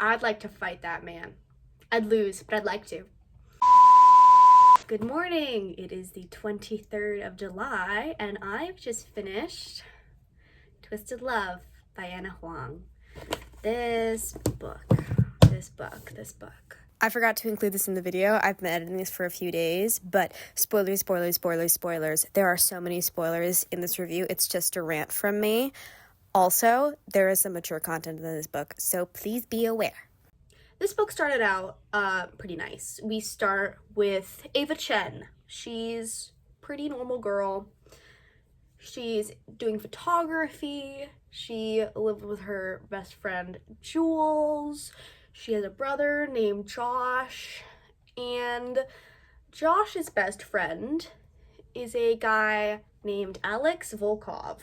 I'd like to fight that man. I'd lose, but I'd like to. Good morning. It is the 23rd of July, and I've just finished Twisted Love by Anna Huang. This book. I forgot to include this in the video. I've been editing this for a few days, but spoilers. There are so many spoilers in this review. It's just a rant from me. Also, there is some mature content in this book, so please be aware. This book started out pretty nice. We start with Ava Chen. She's a pretty normal girl. She's doing photography. She lives with her best friend, Jules. She has a brother named Josh. And Josh's best friend is a guy named Alex Volkov,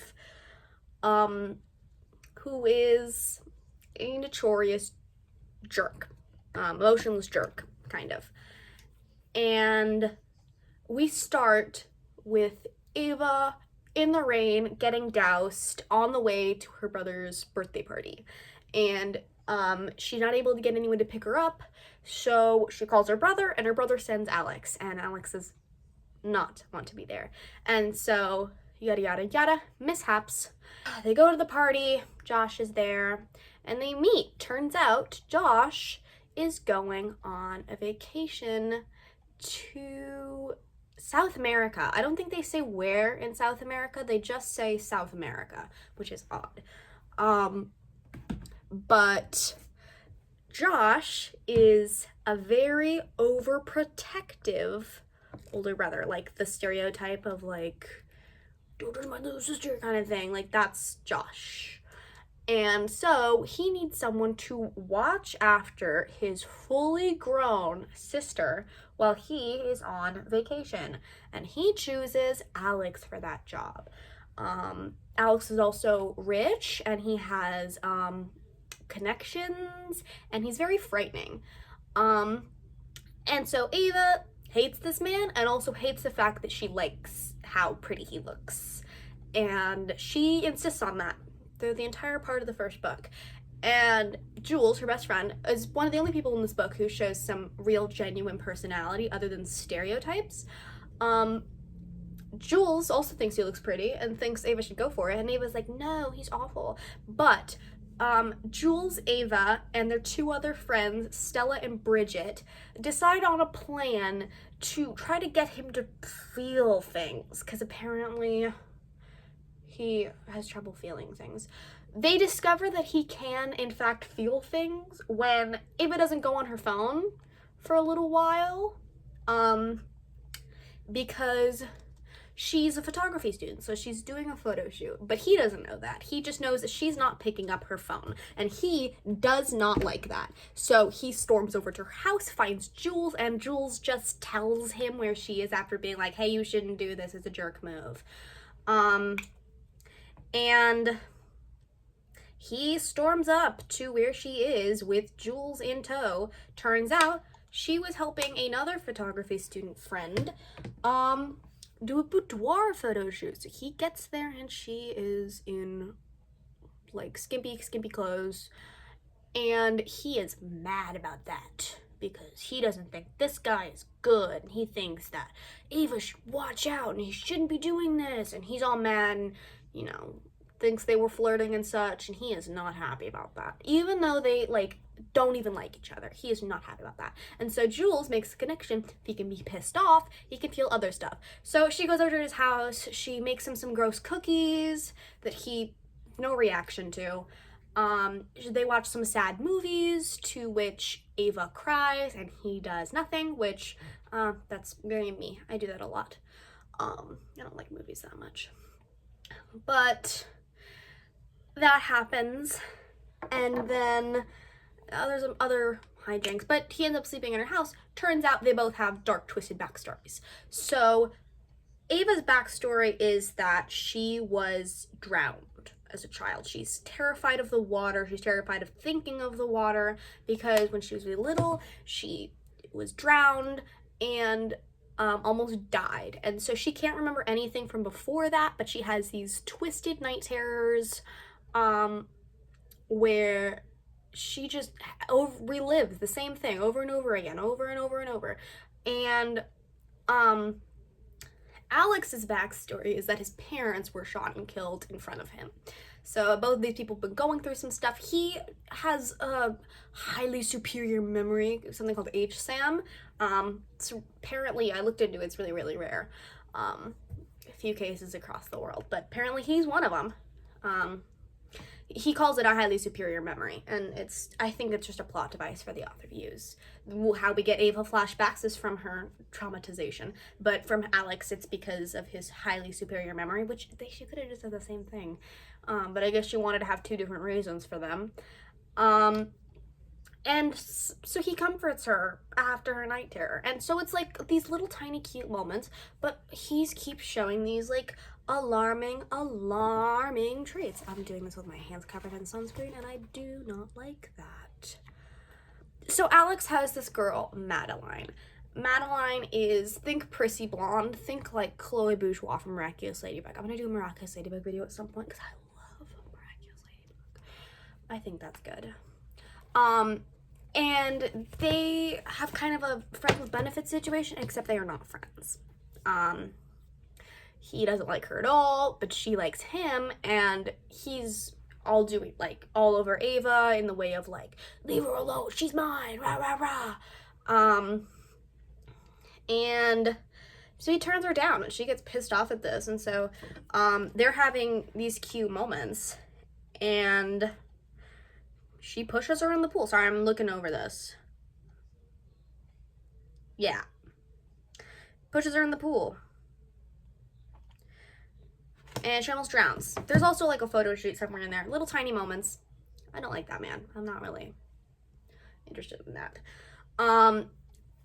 who is a notorious jerk, emotionless jerk, kind of. And we start with Ava in the rain, getting doused on the way to her brother's birthday party. And she's not able to get anyone to pick her up, so she calls her brother, and her brother sends Alex, and Alex does not want to be there. And so, yada yada yada, mishaps. They go to the party, Josh is there, and they meet. Turns out Josh is going on a vacation to South America. I don't think they say where in South America, they just say South America, which is odd. But Josh is a very overprotective older brother, like the stereotype of like, don't touch my little sister kind of thing. Like, that's Josh. And so he needs someone to watch after his fully grown sister while he is on vacation. And he chooses Alex for that job. Alex is also rich, and he has connections, and he's very frightening. And so Ava hates this man and also hates the fact that she likes how pretty he looks. And she insists on that through the entire part of the first book. And Jules, her best friend, is one of the only people in this book who shows some real genuine personality other than stereotypes. Jules also thinks he looks pretty and thinks Ava should go for it, and Ava's like, no, he's awful. But Jules, Ava, and their two other friends, Stella and Bridget, decide on a plan to try to get him to feel things, because apparently he has trouble feeling things. They discover that he can, in fact, feel things when Ava doesn't go on her phone for a little while, because she's a photography student, so she's doing a photo shoot, but he doesn't know that. He just knows that she's not picking up her phone, and he does not like that. So he storms over to her house, finds Jules, and Jules just tells him where she is after being like, hey, you shouldn't do this, it's a jerk move. And he storms up to where she is with Jules in tow. Turns out she was helping another photography student friend, do a boudoir photo shoot. So he gets there and she is in like skimpy clothes, and he is mad about that because he doesn't think this guy is good, and he thinks that Ava should watch out and he shouldn't be doing this, and he's all mad and, you know, thinks they were flirting and such, and he is not happy about that. Even though they like don't even like each other, he is not happy about that. And so Jules makes a connection. If he can be pissed off, he can feel other stuff. So she goes over to his house, she makes him some gross cookies that he no reaction to. They watch some sad movies, to which Ava cries and he does nothing, which that's very me. I do that a lot. I don't like movies that much. But that happens, and then there's some other hijinks, but he ends up sleeping in her house. Turns out they both have dark, twisted backstories. So Ava's backstory is that she was drowned as a child. She's terrified of the water. She's terrified of thinking of the water because when she was really little, she was drowned and almost died. And so she can't remember anything from before that, but she has these twisted night terrors where she just relives the same thing over and over again, over and over and over. And Alex's backstory is that his parents were shot and killed in front of him. So both these people have been going through some stuff. He has a highly superior memory, something called HSAM. So apparently, I looked into it, it's really, really rare. A few cases across the world, but apparently he's one of them. He calls it a highly superior memory, and I think it's just a plot device for the author to use. How we get Ava flashbacks is from her traumatization, but from Alex, it's because of his highly superior memory, which she could have just said the same thing. But I guess she wanted to have two different reasons for them. And so he comforts her after her night terror. And so it's like these little tiny cute moments, but he keeps showing these like alarming traits. I'm doing this with my hands covered in sunscreen, and I do not like that. So Alex has this girl, Madeline. Madeline is, think prissy blonde, think like Chloe Bourgeois from Miraculous Ladybug. I'm gonna do a Miraculous Ladybug video at some point because I love Miraculous Ladybug. I think that's good. And they have kind of a friends with benefits situation, except they are not friends. He doesn't like her at all, but she likes him, and he's all doing, like, all over Ava in the way of, like, leave her alone, she's mine, rah, rah, rah. And so he turns her down, and she gets pissed off at this, and so, they're having these cute moments, and she pushes her in the pool. Sorry, I'm looking over this. Yeah. Pushes her in the pool. And she almost drowns. There's also like a photo shoot somewhere in there. Little tiny moments. I don't like that, man. I'm not really interested in that.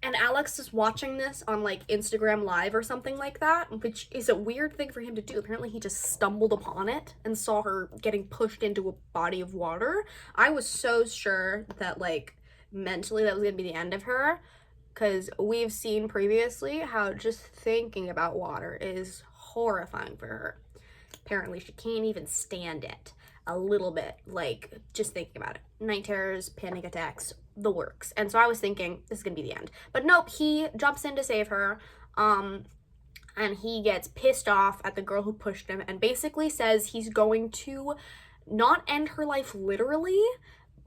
And Alex is watching this on like Instagram Live or something like that, which is a weird thing for him to do. Apparently he just stumbled upon it and saw her getting pushed into a body of water. I was so sure that like mentally that was gonna be the end of her, because we've seen previously how just thinking about water is horrifying for her. Apparently she can't even stand it a little bit, like just thinking about it. Night terrors, panic attacks, the works. And so I was thinking this is gonna be the end, but nope, he jumps in to save her, and he gets pissed off at the girl who pushed him and basically says he's going to not end her life literally,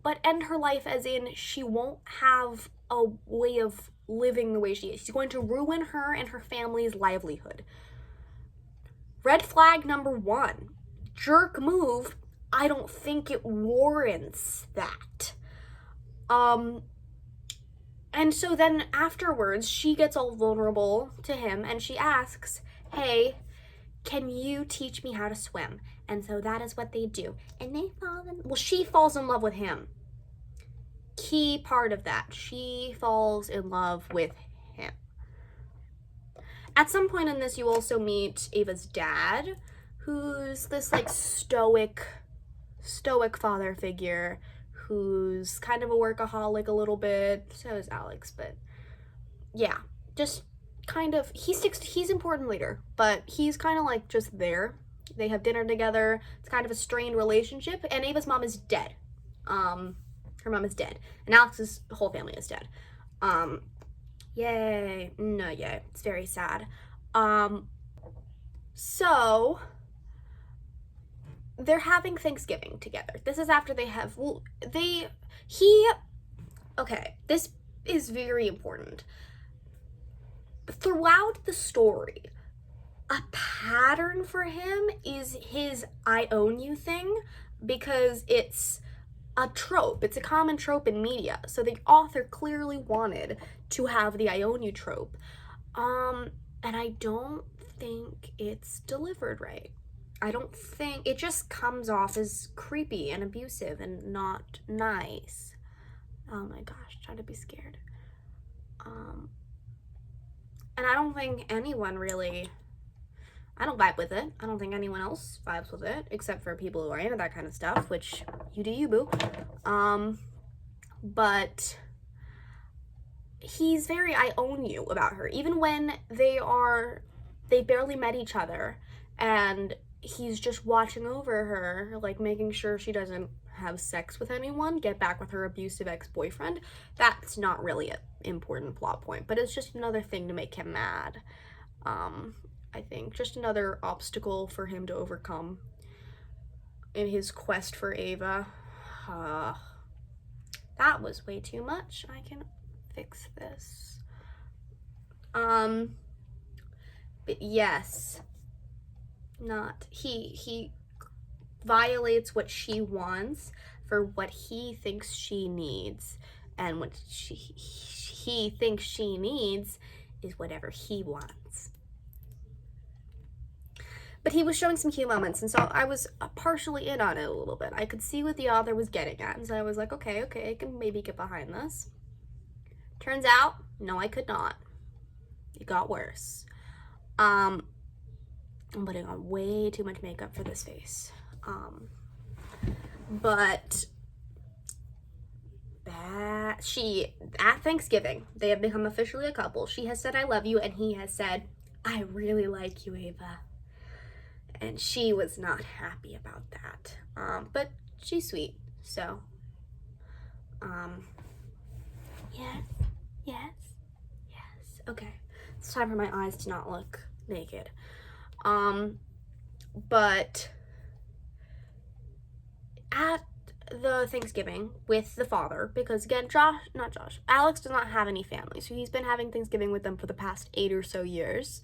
but end her life as in she won't have a way of living the way she is. He's going to ruin her and her family's livelihood. Red flag number 1. Jerk move. I don't think it warrants that. And so then afterwards, she gets all vulnerable to him and she asks, hey, can you teach me how to swim? And so that is what they do. And she falls in love with him. Key part of that. She falls in love with him. At some point in this, you also meet Ava's dad, who's this like stoic father figure who's kind of a workaholic a little bit. So is Alex, but yeah, just kind of, he's important later, but he's kind of like just there. They have dinner together. It's kind of a strained relationship, and Ava's mom is dead. Her mom is dead, and Alex's whole family is dead. Yay. No, yay. It's very sad. So they're having Thanksgiving together. This is after they have, okay, this is very important. Throughout the story, a pattern for him is his I own you thing, because it's a trope. It's a common trope in media. So the author clearly wanted to have the I own you trope. And I don't think it's delivered right. I don't think, it just comes off as creepy and abusive and not nice. Oh my gosh, try to be scared. And I don't think anyone really, I don't vibe with it. I don't think anyone else vibes with it, except for people who are into that kind of stuff, which you do you, boo. But he's very I own you about her. Even when they barely met each other, and he's just watching over her, like making sure she doesn't have sex with anyone, get back with her abusive ex-boyfriend. That's not really an important plot point, but it's just another thing to make him mad. I think just another obstacle for him to overcome in his quest for Ava. That was way too much. I can fix this. But yes, not he violates what she wants for what he thinks she needs, and what he thinks she needs is whatever he wants. But he was showing some key moments, and so I was partially in on it a little bit. I could see what the author was getting at, and so I was like, okay, I can maybe get behind this. Turns out, no, I could not. It got worse. I'm putting on way too much makeup for this face. But at Thanksgiving, they have become officially a couple. She has said, I love you, and he has said, I really like you, Ava. And she was not happy about that. But she's sweet, so. Yes. Okay, it's time for my eyes to not look naked. But at the Thanksgiving with the father, because again, Alex does not have any family, so he's been having Thanksgiving with them for the past 8 or so years.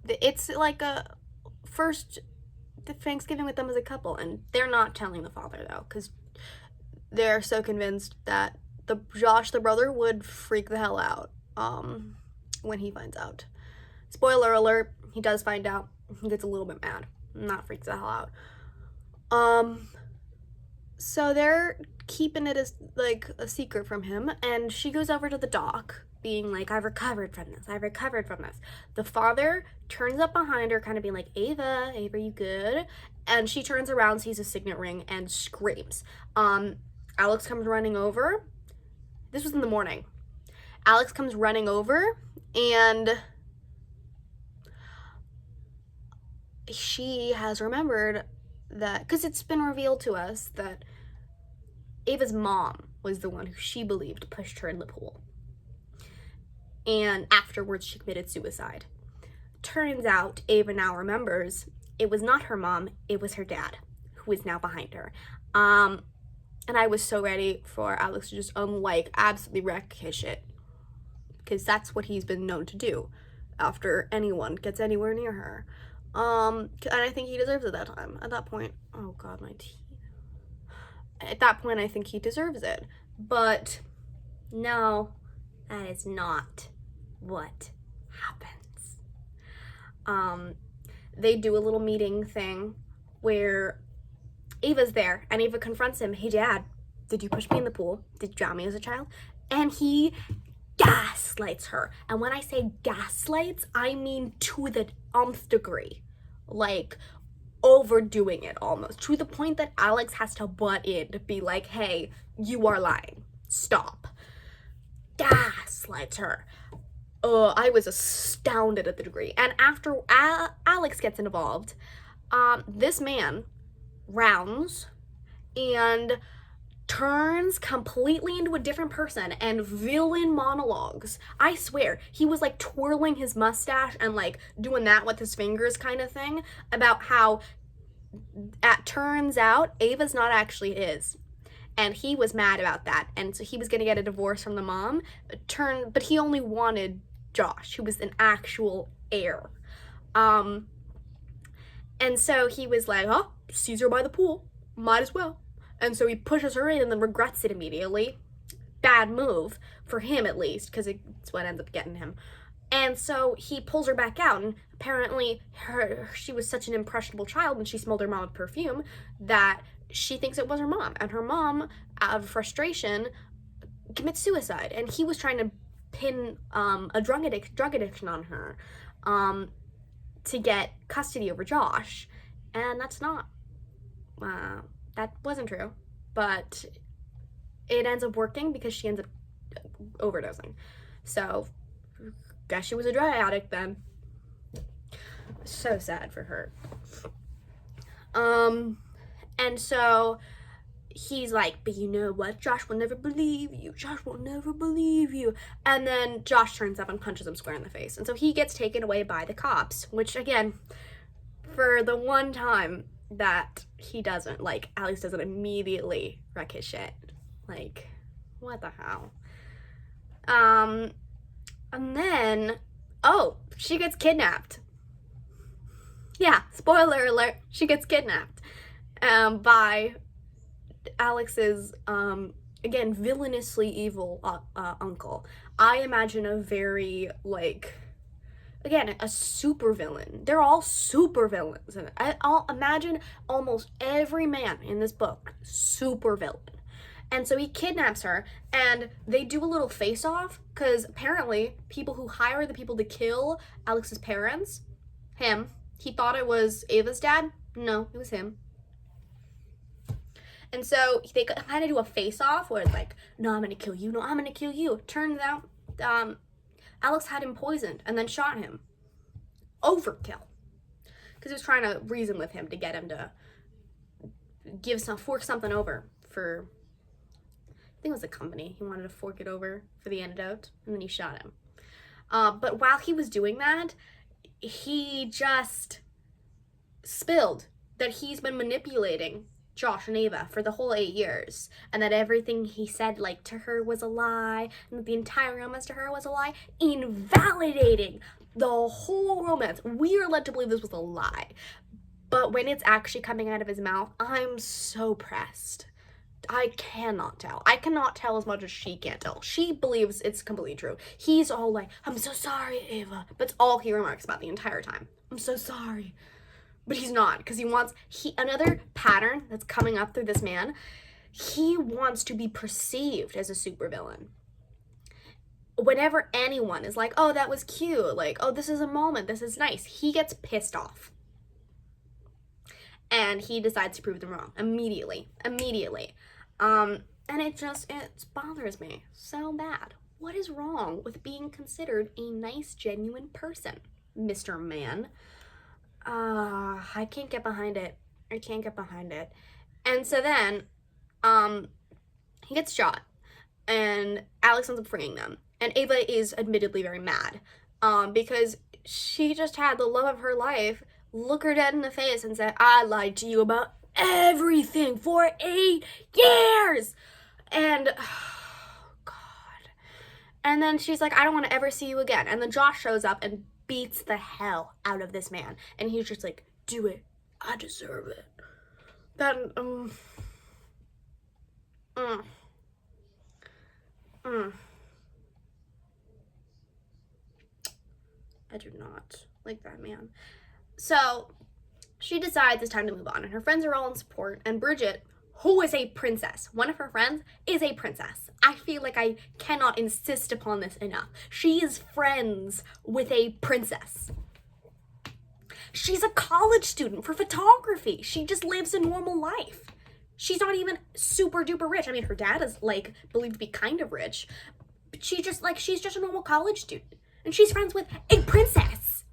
It's like the Thanksgiving with them as a couple, and they're not telling the father though, because they're so convinced that Josh the brother would freak the hell out when he finds out. Spoiler alert, he does find out. He gets a little bit mad, not freaks the hell out. So they're keeping it as like a secret from him, and she goes over to the dock being like, I've recovered from this. The father turns up behind her, kind of being like, Ava, you good? And she turns around, sees a signet ring, and screams. Alex comes running over. This was in the morning. Alex comes running over, and she has remembered that, because it's been revealed to us that Ava's mom was the one who she believed pushed her in the pool. And afterwards, she committed suicide. Turns out, Ava now remembers it was not her mom, it was her dad, who is now behind her. And I was so ready for Alex to just, absolutely wreck his shit. Because that's what he's been known to do after anyone gets anywhere near her. And I think he deserves it that time. At that point, oh god, my teeth. At that point, I think he deserves it. But no, that is not what happens. They do a little meeting thing where Ava's there, and Ava confronts him. Hey, Dad, did you push me in the pool? Did you drown me as a child? And he gaslights her. And when I say gaslights, I mean to the nth degree. Like, overdoing it almost. To the point that Alex has to butt in to be like, hey, you are lying. Stop. Gaslights her. I was astounded at the degree. And after Alex gets involved, this man rounds and turns completely into a different person and villain monologues. I swear, he was like twirling his mustache and like doing that with his fingers kind of thing about how it turns out Ava's not actually his. And he was mad about that. And so he was gonna get a divorce from the mom, but he only wanted Josh, who was an actual heir. And so he was like, oh, sees her by the pool, might as well. And so he pushes her in and then regrets it immediately. Bad move, for him at least, because it's what ends up getting him. And so he pulls her back out, and apparently she was such an impressionable child when she smelled her mom's perfume that she thinks it was her mom. And her mom, out of frustration, commits suicide. And he was trying to pin a drug addiction on her to get custody over Josh. And that's not... that wasn't true, but it ends up working because she ends up overdosing. So, guess she was a drug addict then. So sad for her. And so he's like, but you know what? Josh will never believe you. Josh will never believe you. And then Josh turns up and punches him square in the face. And so he gets taken away by the cops, which again, for the one time that he doesn't, like, Alex doesn't immediately wreck his shit. Like, what the hell? And then, oh, she gets kidnapped. Yeah, spoiler alert, she gets kidnapped by Alex's, again, villainously evil uncle. I imagine a very, like, again, a super villain. They're all super villains. I'll imagine almost every man in this book, super villain. And so he kidnaps her, and they do a little face-off, because apparently people who hire the people to kill Alex's parents, him, he thought it was Ava's dad. No, it was him. And so they kind of do a face-off where it's like, no, I'm going to kill you. No, I'm going to kill you. Turns out Alex had him poisoned and then shot him. Overkill. Because he was trying to reason with him to get him to fork something over for, I think it was a company. He wanted to fork it over for the antidote, and then he shot him. But while he was doing that, he just spilled that he's been manipulating Josh and Ava for the whole 8 years, and that everything he said, like, to her was a lie, and that the entire romance to her was a lie, invalidating the whole romance. We are led to believe this was a lie, but when it's actually coming out of his mouth, I'm so pressed. I cannot tell. I cannot tell as much as she can't tell. She believes it's completely true. He's all like, I'm so sorry, Ava. But it's all he remarks about the entire time. I'm so sorry. But he's not, because another pattern that's coming up through this man, he wants to be perceived as a supervillain. Whenever anyone is like, oh, that was cute, like, oh, this is a moment, this is nice, he gets pissed off. And he decides to prove them wrong immediately. And it bothers me so bad. What is wrong with being considered a nice, genuine person, Mr. Man? I can't get behind it. And so then, he gets shot, and Alex ends up freeing them. And Ava is admittedly very mad, because she just had the love of her life look her dead in the face and say, I lied to you about everything for 8 years! And, oh, God. And then she's like, I don't want to ever see you again. And then Josh shows up and beats the hell out of this man, and he's just like, do it, I deserve it. Then I do not like that man. So she decides it's time to move on, and her friends are all in support, and Bridget, who is a princess, one of her friends is a princess. I feel like I cannot insist upon this enough. She is friends with a princess. She's a college student for photography. She just lives a normal life. She's not even super duper rich. I mean, her dad is, like, believed to be kind of rich, but she's just a normal college student, and she's friends with a princess.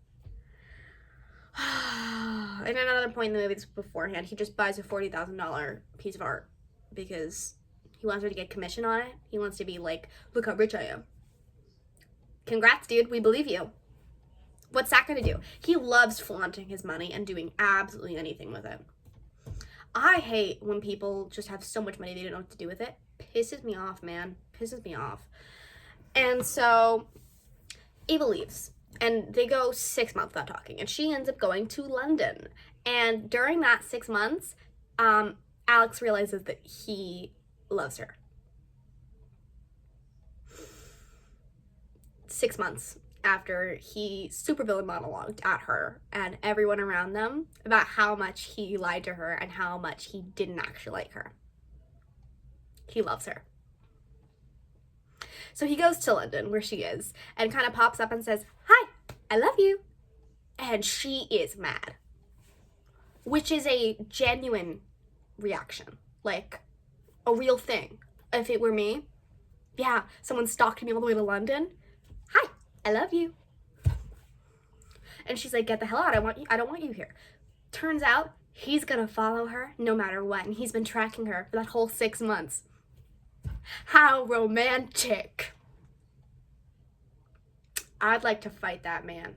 And at another point in the movie, this beforehand, he just buys a $40,000 piece of art because he wants her to get commission on it. He wants to be like, look how rich I am. Congrats, dude. We believe you. What's that going to do? He loves flaunting his money and doing absolutely anything with it. I hate when people just have so much money they don't know what to do with it. Pisses me off, man. Pisses me off. And so Ava leaves. And they go 6 months without talking. And she ends up going to London. And during that 6 months, Alex realizes that he loves her. 6 months after he supervillain monologued at her and everyone around them about how much he lied to her and how much he didn't actually like her. He loves her. So he goes to London, where she is, and kind of pops up and says, hi, I love you. And she is mad. Which is a genuine reaction. Like, a real thing. If it were me, yeah, someone stalked me all the way to London. Hi, I love you. And she's like, get the hell out. I don't want you here. Turns out, He's gonna follow her no matter what, and he's been tracking her for that whole 6 months. How romantic. I'd like to fight that man.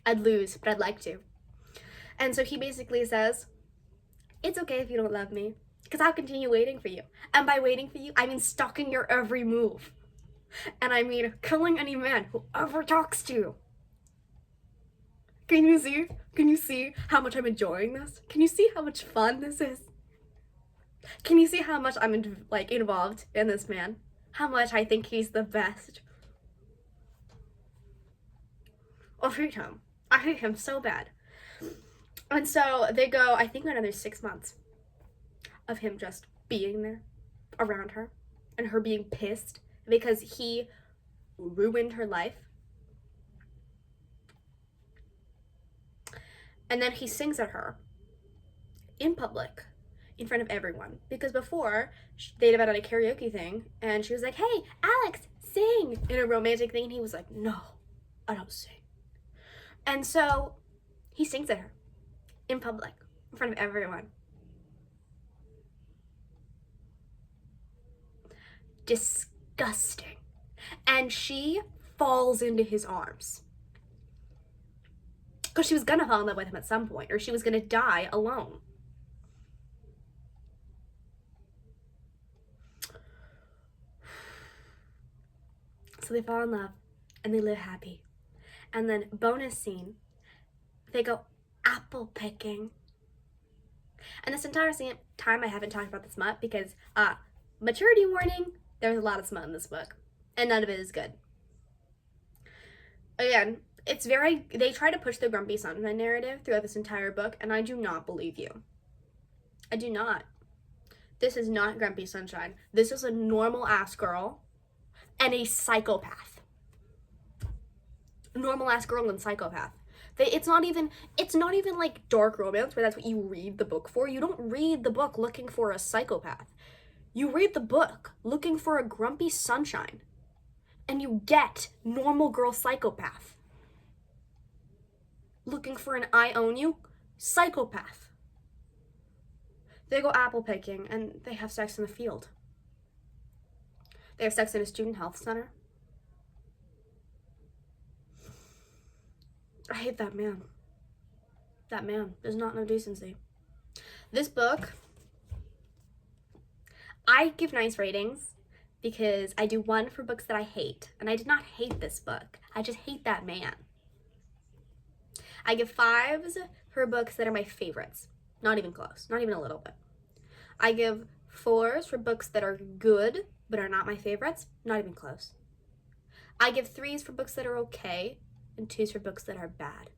I'd lose, but I'd like to. And so he basically says, it's okay if you don't love me, because I'll continue waiting for you. And by waiting for you, I mean stalking your every move. And I mean killing any man who ever talks to you. Can you see? Can you see how much I'm enjoying this? Can you see how much fun this is? Can you see how much I'm involved in this man? How much I think he's the best? I hate him. I hate him so bad. And so they go, I think, another 6 months of him just being there around her and her being pissed because he ruined her life. And then he sings at her in public in front of everyone, because before they'd been at a karaoke thing and she was like, hey, Alex, sing, in a romantic thing, and he was like, no, I don't sing. And so he sings at her in public in front of everyone. Disgusting. And she falls into his arms because she was gonna fall in love with him at some point, or she was gonna die alone. So they fall in love and they live happy. And then bonus scene, they go apple picking. And this entire time I haven't talked about the smut because maturity warning, there's a lot of smut in this book and none of it is good. Again, they try to push the grumpy sunshine narrative throughout this entire book, and I do not believe you. I do not. This is not grumpy sunshine. This is a normal ass girl and a psychopath. Normal ass girl and psychopath. It's not even like dark romance where that's what you read the book for. You don't read the book looking for a psychopath. You read the book looking for a grumpy sunshine. And you get normal girl psychopath. Looking for an I own you psychopath. They go apple picking and they have sex in the field. They have sex in a student health center. I hate that man. That man. There's not no decency. This book, I give nice ratings because I do 1 for books that I hate. And I did not hate this book. I just hate that man. I give 5s for books that are my favorites. Not even close. Not even a little bit. I give 4s for books that are good but are not my favorites. Not even close. I give 3s for books that are okay and 2s for books that are bad.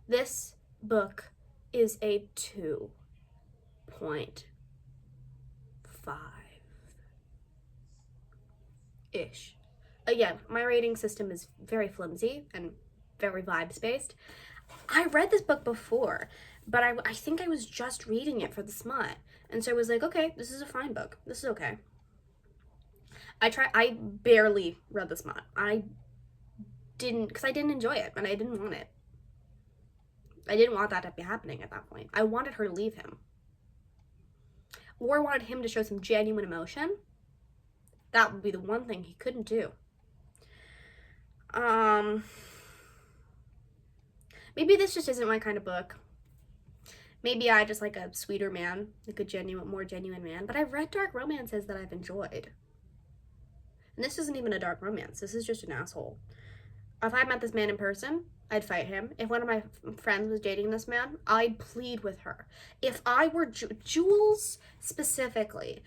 This book is a 2.5-ish. Again, my rating system is very flimsy and very vibes based. I read this book before, but I think I was just reading it for the smut. And so I was like, okay, this is a fine book. This is okay. I barely read the smut. Because I didn't enjoy it and I didn't want it. I didn't want that to be happening at that point. I wanted her to leave him. Or wanted him to show some genuine emotion. That would be the one thing he couldn't do. Maybe this just isn't my kind of book. Maybe I just like a sweeter man, like a more genuine man. But I've read dark romances that I've enjoyed. And this isn't even a dark romance. This is just an asshole. If I met this man in person, I'd fight him. If one of my friends was dating this man, I'd plead with her. If I were Jules specifically,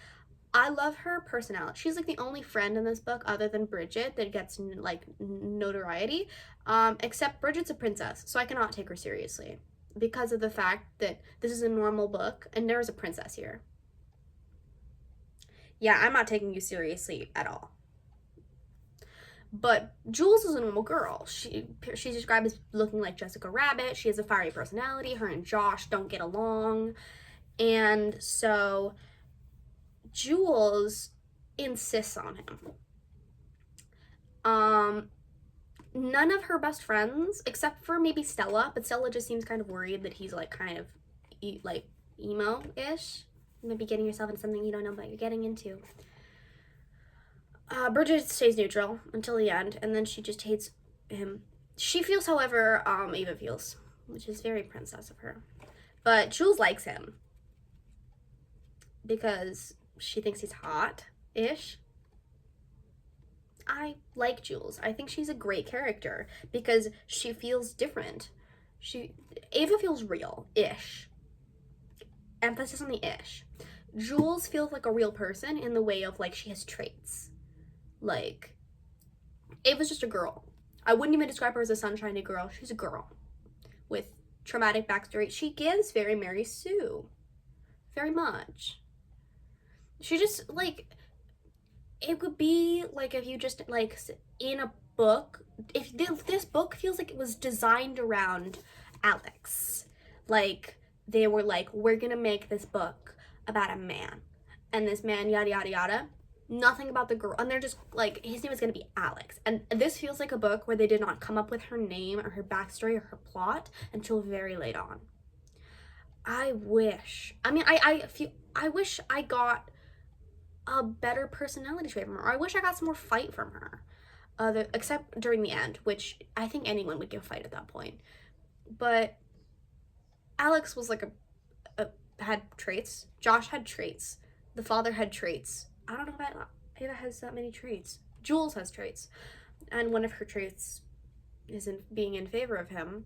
I love her personality. She's like the only friend in this book other than Bridget that gets like notoriety. Except Bridget's a princess, so I cannot take her seriously because of the fact that this is a normal book and there's a princess here. Yeah, I'm not taking you seriously at all. But Jules is a normal girl. She's described as looking like Jessica Rabbit. She has a fiery personality. Her and Josh don't get along. And so Jules insists on him. None of her best friends, except for maybe Stella, but Stella just seems kind of worried that he's like kind of emo-ish. You might be getting yourself into something you don't know what you're getting into. Bridget stays neutral until the end, and then she just hates him. She feels, however, Ava feels, which is very princess of her. But Jules likes him because she thinks he's hot-ish. I like Jules. I think she's a great character because she feels different. Ava feels real-ish. Emphasis on the ish. Jules feels like a real person in the way of, like, she has traits. Like, Ava's just a girl. I wouldn't even describe her as a sunshiny girl. She's a girl with traumatic backstory. She gives very Mary Sue. Very much. She just, like, it would be like if you just, like, in a book, if this book feels like it was designed around Alex. Like, they were like, we're gonna make this book about a man. And this man, yada, yada, yada. Nothing about the girl. And they're just like, his name is going to be Alex. And this feels like a book where they did not come up with her name or her backstory or her plot until very late on. I wish. I mean, I wish I got a better personality trait from her. Or I wish I got some more fight from her. Except during the end, which I think anyone would give a fight at that point. But Alex was like had traits. Josh had traits. The father had traits. I don't know if Ava has that many traits. Jules has traits. And one of her traits is being in favor of him,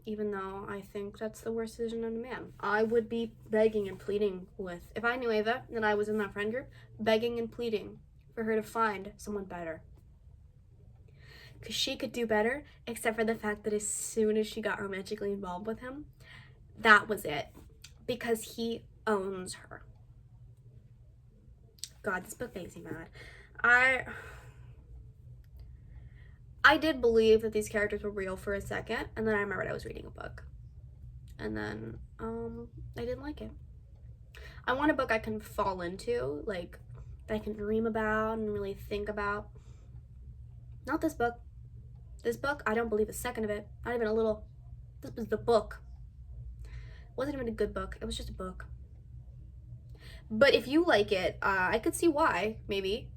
even though I think that's the worst decision on a man. I would be begging and pleading with, if I knew Ava and I was in that friend group, begging and pleading for her to find someone better. Because she could do better, except for the fact that as soon as she got romantically involved with him, that was it. Because he owns her. God, this book makes me mad. I did believe that these characters were real for a second, and then I remembered I was reading a book. And then, I didn't like it. I want a book I can fall into, like, that I can dream about and really think about. Not this book. This book, I don't believe a second of it. Not even a little. This was the book. It wasn't even a good book. It was just a book. But if you like it, I could see why, maybe,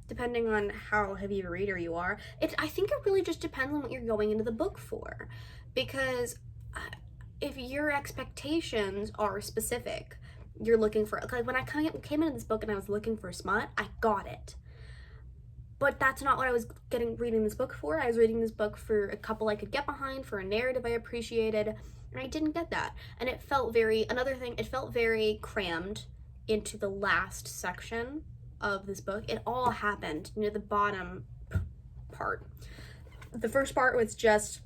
depending on how heavy of a reader you are. I think it really just depends on what you're going into the book for. Because if your expectations are specific, you're looking for, like, when I came into this book and I was looking for smut, I got it. But that's not what I was reading this book for. I was reading this book for a couple I could get behind, for a narrative I appreciated, and I didn't get that. And it felt it felt very crammed into the last section of this book. It all happened near the bottom part. The first part was just,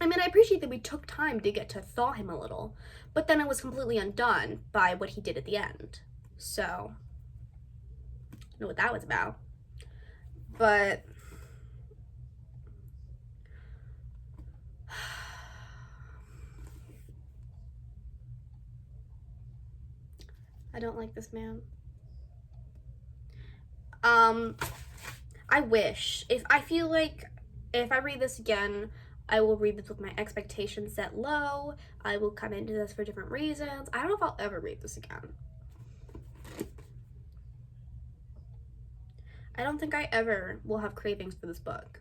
I mean, I appreciate that we took time to get to thaw him a little, but then it was completely undone by what he did at the end. So, I don't know what that was about. But I don't like this man. I wish. I feel like if I read this again, I will read this with my expectations set low. I will come into this for different reasons. I don't know if I'll ever read this again. I don't think I ever will have cravings for this book.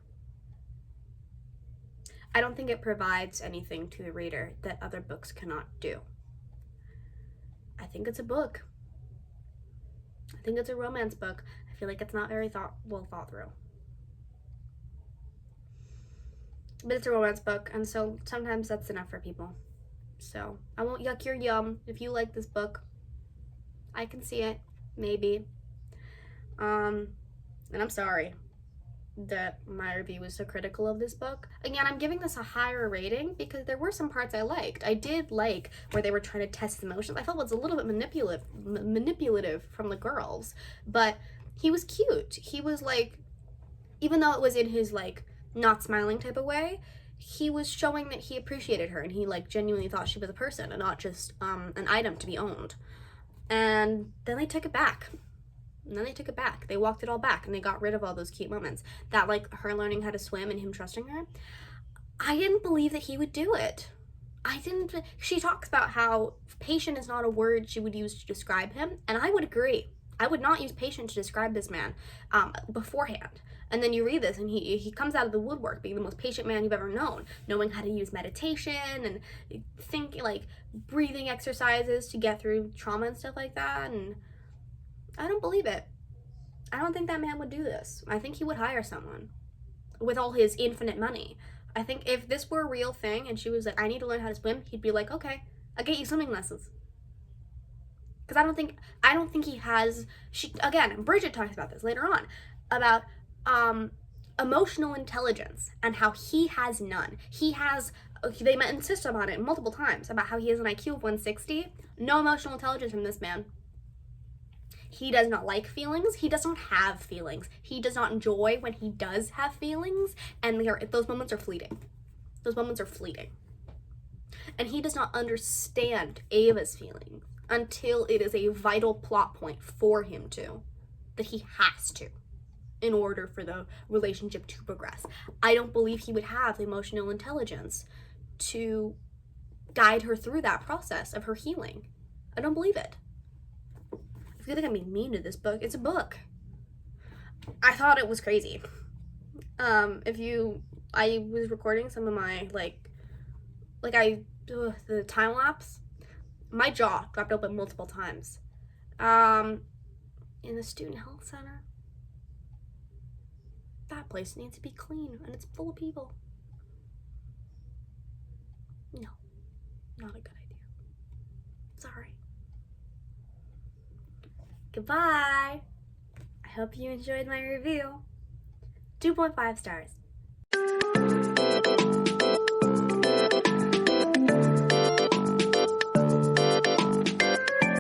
I don't think it provides anything to the reader that other books cannot do. I think it's a book. I think it's a romance book. I feel like it's not very well thought through. But it's a romance book, and so sometimes that's enough for people. So I won't yuck your yum. If you like this book, I can see it, maybe. And I'm sorry that my review was so critical of this book. Again, I'm giving this a higher rating because there were some parts I liked. I did like where they were trying to test his emotions. I felt it was a little bit manipulative from the girls, but he was cute. He was like, even though it was in his like not smiling type of way, he was showing that he appreciated her and he like genuinely thought she was a person and not just an item to be owned. And then they took it back. They walked it all back and they got rid of all those cute moments. That, like, her learning how to swim and him trusting her. I didn't believe that he would do it. She talks about how patient is not a word she would use to describe him, and I would agree. I would not use patient to describe this man beforehand. And then you read this, and he comes out of the woodwork being the most patient man you've ever known, knowing how to use meditation and think, like, breathing exercises to get through trauma and stuff like that. And I don't believe it. I don't think that man would do this. I think he would hire someone with all his infinite money. I think if this were a real thing and she was like, I need to learn how to swim, he'd be like, okay, I'll get you swimming lessons. Because I don't think he has, again, Bridget talks about this later on, about emotional intelligence and how he has none. They insist on it multiple times about how he has an IQ of 160. No emotional intelligence from this man. He does not like feelings. He does not have feelings. He does not enjoy when he does have feelings, and those moments are fleeting. Those moments are fleeting. And he does not understand Ava's feelings until it is a vital plot point for him to, that he has to, in order for the relationship to progress. I don't believe he would have the emotional intelligence to guide her through that process of her healing. I don't believe it. I feel like I'm being mean to this book. It's a book. I thought it was crazy. I was recording some of my, the time lapse. My jaw dropped open multiple times. In the student health center. That place needs to be clean, and it's full of people. No, not a good idea. Sorry. Goodbye. I hope you enjoyed my review. 2.5 stars.